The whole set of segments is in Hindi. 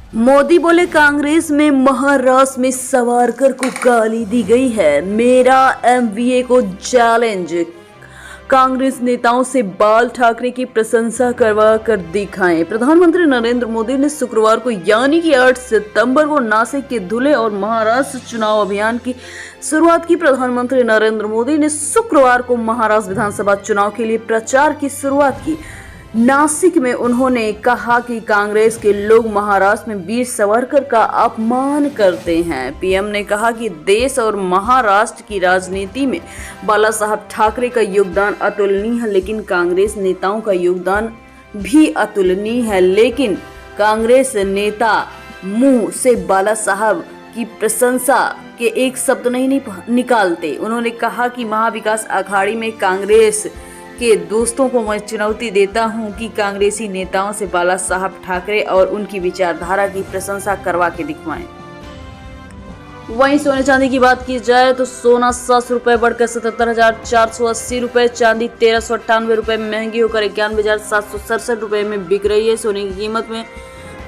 मोदी बोले कांग्रेस में महाराष्ट्र में सावरकर को गाली दी गई है, मेरा एमवीए को चैलेंज। कांग्रेस नेताओं से बाल ठाकरे की प्रशंसा करवा कर दिखाएं। प्रधानमंत्री नरेंद्र मोदी ने शुक्रवार को यानी कि 8 सितंबर को नासिक के धुले और महाराष्ट्र चुनाव अभियान की शुरुआत की। प्रधानमंत्री नरेंद्र मोदी ने शुक्रवार को महाराष्ट्र विधानसभा चुनाव के लिए प्रचार की शुरुआत की। नासिक में उन्होंने कहा कि कांग्रेस के लोग महाराष्ट्र में वीर सावरकर का अपमान करते हैं। पीएम ने कहा कि देश और महाराष्ट्र की राजनीति में बाला साहब ठाकरे का योगदान अतुलनीय है, लेकिन कांग्रेस नेताओं का योगदान भी अतुलनीय है। लेकिन कांग्रेस नेता मुंह से बाला साहब की प्रशंसा के एक शब्द नहीं निकालते। उन्होंने कहा कि महाविकास अघाड़ी में कांग्रेस के दोस्तों को मैं चुनौती देता हूं कि कांग्रेसी नेताओं से बाला साहब ठाकरे और उनकी विचारधारा की प्रशंसा करवा के दिखवाएं। वहीं सोने चांदी की बात की जाए तो सोना 700 रुपए बढ़कर 77,480 रुपए, चांदी 1,398 रुपए में महंगी होकर 91,767 रुपए में बिक रही है। सोने की कीमत में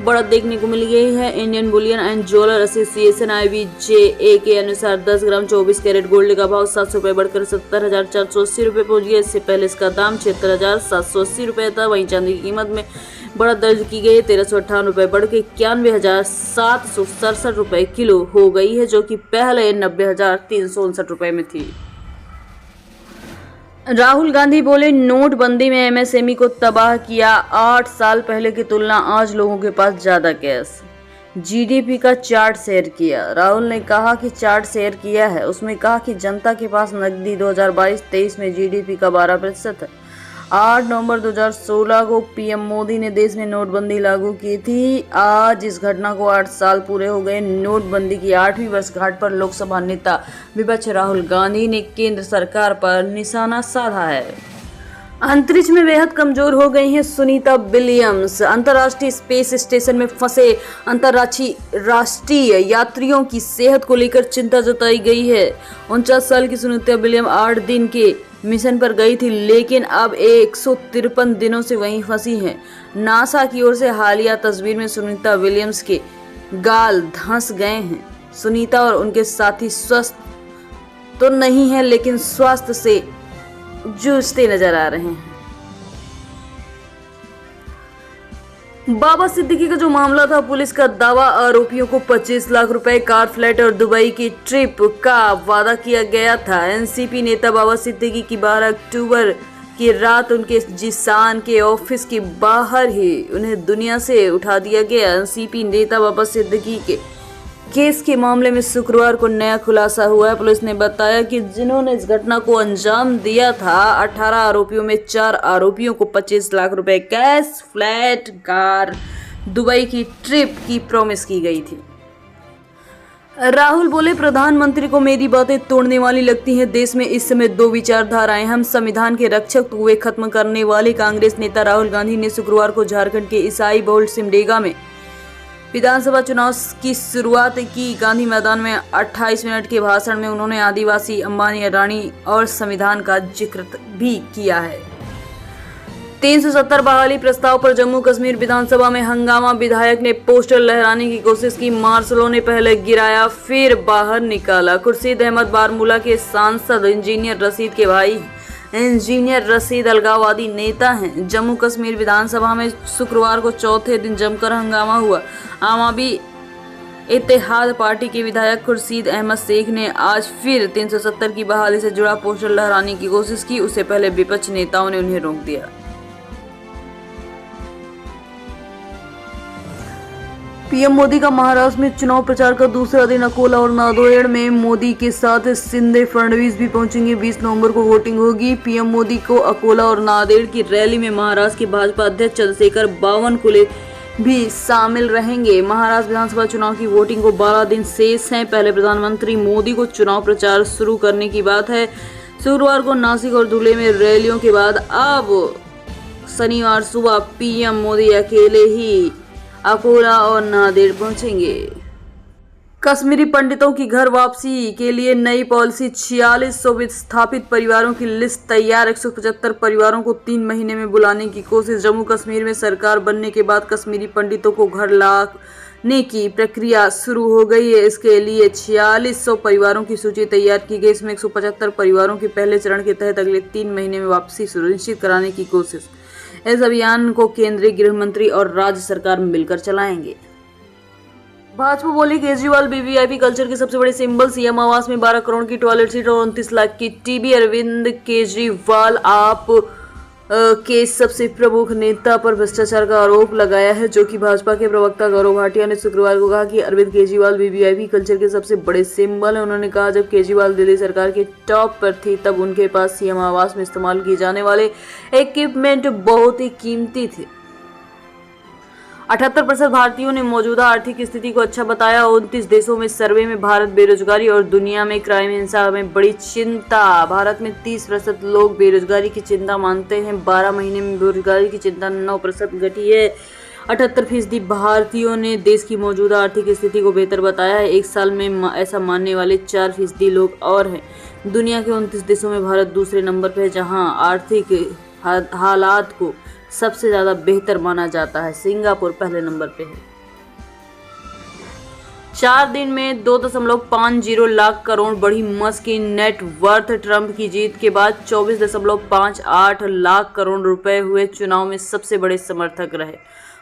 बढ़त देखने को मिल गई है। Indian Boolean and jeweller association IBJA के अनुसार 10 ग्राम 24 कैरेट गोल्ड का भाव 700 रुपए बढ़कर 70,480 रुपए पहुंच गया। इससे पहले इसका दाम 76,780 रुपए था। वहीं चांदी की कीमत में बढ़त दर्ज की गई, 1,358 रुपए बढ़ के 91,767 रुपए किलो हो गई है, जो कि पहले 90,359 रुपए में थी। राहुल गांधी बोले नोटबंदी में MSME को तबाह किया, 8 साल पहले की तुलना आज लोगों के पास ज्यादा कैश। GDP का चार्ट शेयर किया। राहुल ने कहा कि चार्ट शेयर किया है, उसमें कहा कि जनता के पास नकदी 2022-23 में GDP का 12% है। 8 नवंबर 2016 को पीएम मोदी ने देश में नोटबंदी लागू की थी। आज इस घटना को 8 साल पूरे हो गए। नोटबंदी की 8वीं वर्षगांठ पर लोकसभा नेता विपक्ष राहुल गांधी ने केंद्र सरकार पर निशाना साधा है। अंतरिक्ष में बेहद कमजोर हो गई हैं सुनीता विलियम्स। अंतर्राष्ट्रीय स्पेस स्टेशन में फंसे अंतर्राष्ट्रीय यात्रियों की सेहत को लेकर चिंता जताई गई है। 49 साल की सुनीता विलियम्स 8 दिन के मिशन पर गई थी, लेकिन अब 153 दिनों से वहीं फंसी हैं। नासा की ओर से हालिया तस्वीर में सुनीता विलियम्स के गाल धंस गए हैं। सुनीता और उनके साथी स्वस्थ तो नहीं है, लेकिन स्वास्थ्य से जूझते नजर आ रहे हैं। बाबा सिद्दीकी का जो मामला था, पुलिस का दावा आरोपियों को 25 लाख रुपए, कार, फ्लैट और दुबई की ट्रिप का वादा किया गया था। एनसीपी नेता बाबा सिद्दीकी की 12 अक्टूबर की रात उनके जिसान के ऑफिस के बाहर ही उन्हें दुनिया से उठा दिया गया। एनसीपी नेता बाबा सिद्दीकी के केस के मामले में शुक्रवार को नया खुलासा हुआ है। पुलिस ने बताया कि जिन्होंने इस घटना को अंजाम दिया था, 18 आरोपियों में 4 आरोपियों को 25 लाख रुपए कैश, फ्लैट, कार, दुबई की ट्रिप की प्रॉमिस की गई थी। राहुल बोले प्रधानमंत्री को मेरी बातें तोड़ने वाली लगती हैं। देश में इस समय 2 विचारधाराएं, हम संविधान के रक्षक तो वे खत्म करने वाले। कांग्रेस नेता राहुल गांधी ने शुक्रवार को झारखंड के ईसाई बहुल सिमडेगा में विधानसभा चुनाव की शुरुआत की। गांधी मैदान में 28 मिनट के भाषण में उन्होंने आदिवासी, अंबानी, अडानी और संविधान का जिक्र भी किया है। 370 बहाली प्रस्ताव पर जम्मू कश्मीर विधानसभा में हंगामा। विधायक ने पोस्टर लहराने की कोशिश की, मार्शलों ने पहले गिराया फिर बाहर निकाला। खुर्शीद अहमद बारामूला के सांसद इंजीनियर रशीद के भाई इंजीनियर रशीद अलगाववादी नेता हैं। जम्मू कश्मीर विधानसभा में शुक्रवार को चौथे दिन जमकर हंगामा हुआ। आम आदमी इत्तेहाद पार्टी के विधायक खुर्शीद अहमद शेख ने आज फिर 370 की बहाली से जुड़ा पोस्टर लहराने की कोशिश की। उससे पहले विपक्ष नेताओं ने उन्हें रोक दिया। पीएम मोदी का महाराष्ट्र में चुनाव प्रचार का दूसरा दिन। अकोला और नांदेड़ में मोदी के साथ शिंदे, फडणवीस भी पहुंचेंगे। 20 नवंबर को वोटिंग होगी। पीएम मोदी को अकोला और नांदेड़ की रैली में महाराष्ट्र के भाजपा अध्यक्ष चंद्रशेखर बावनकुले भी शामिल रहेंगे। महाराष्ट्र विधानसभा चुनाव की वोटिंग को 12 दिन शेष हैं। पहले प्रधानमंत्री मोदी को चुनाव प्रचार शुरू करने की बात है। शुक्रवार को नासिक और धुले में रैलियों के बाद अब शनिवार सुबह पीएम मोदी अकेले ही अकोला और नांदेड़ पहुंचेंगे। कश्मीरी पंडितों की घर वापसी के लिए नई पॉलिसी। 4600 विस्थापित परिवारों की लिस्ट तैयार। 175 परिवारों को 3 महीने में बुलाने की कोशिश। जम्मू कश्मीर में सरकार बनने के बाद कश्मीरी पंडितों को घर की प्रक्रिया शुरू हो गई है। इसके लिए 4600 परिवारों की सूची तैयार की गई। इसमें 175 परिवारों की पहले चरण के तहत अगले 3 महीने में वापसी सुनिश्चित कराने की कोशिश। इस अभियान को केंद्रीय गृह मंत्री और राज्य सरकार मिलकर चलाएंगे। भाजपा बोली केजरीवाल वीवीआईपी कल्चर के सबसे बड़े सिंबल। सीएम आवास में 12 करोड़ की टॉयलेट सीट और 29 लाख की टीवी। अरविंद केजरीवाल आप के सबसे प्रमुख नेता पर भ्रष्टाचार का आरोप लगाया है, जो कि भाजपा के प्रवक्ता गौरव भाटिया ने शुक्रवार को कहा कि अरविंद केजरीवाल वीवीआईपी कल्चर के सबसे बड़े सिंबल हैं। उन्होंने कहा जब केजरीवाल दिल्ली सरकार के टॉप पर थी तब उनके पास सीएम आवास में इस्तेमाल किए जाने वाले इक्विपमेंट बहुत ही कीमती थे। 78% भारतीयों ने मौजूदा आर्थिक स्थिति को अच्छा बताया। 29 देशों में सर्वे में भारत बेरोजगारी और दुनिया में क्राइम हिंसा में बड़ी चिंता। भारत में 30% लोग बेरोजगारी की चिंता मानते हैं। 12 महीने में बेरोजगारी की चिंता 9% घटी है। 78% भारतीयों ने देश की मौजूदा आर्थिक स्थिति को बेहतर बताया है। एक साल में ऐसा मानने वाले 4% लोग और हैं। दुनिया के 29 देशों में भारत दूसरे नंबर पर है, जहाँ आर्थिक हालात को सबसे ज्यादा बेहतर माना जाता है। सिंगापुर पहले नंबर पे है। 4 दिन में 2.50 लाख करोड़ बढ़ी मस्क की नेटवर्थ। ट्रंप की जीत के बाद 24.58 लाख करोड़ रुपए हुए। चुनाव में सबसे बड़े समर्थक रहे।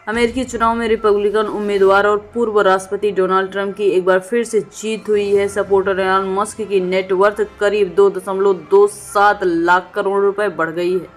अमेरिकी चुनाव में रिपब्लिकन उम्मीदवार और पूर्व राष्ट्रपति डोनाल्ड ट्रंप की एक बार फिर से जीत हुई है। सपोर्टर एलन मस्क की नेटवर्थ करीब 2.27 लाख करोड़ रुपए बढ़ गई है।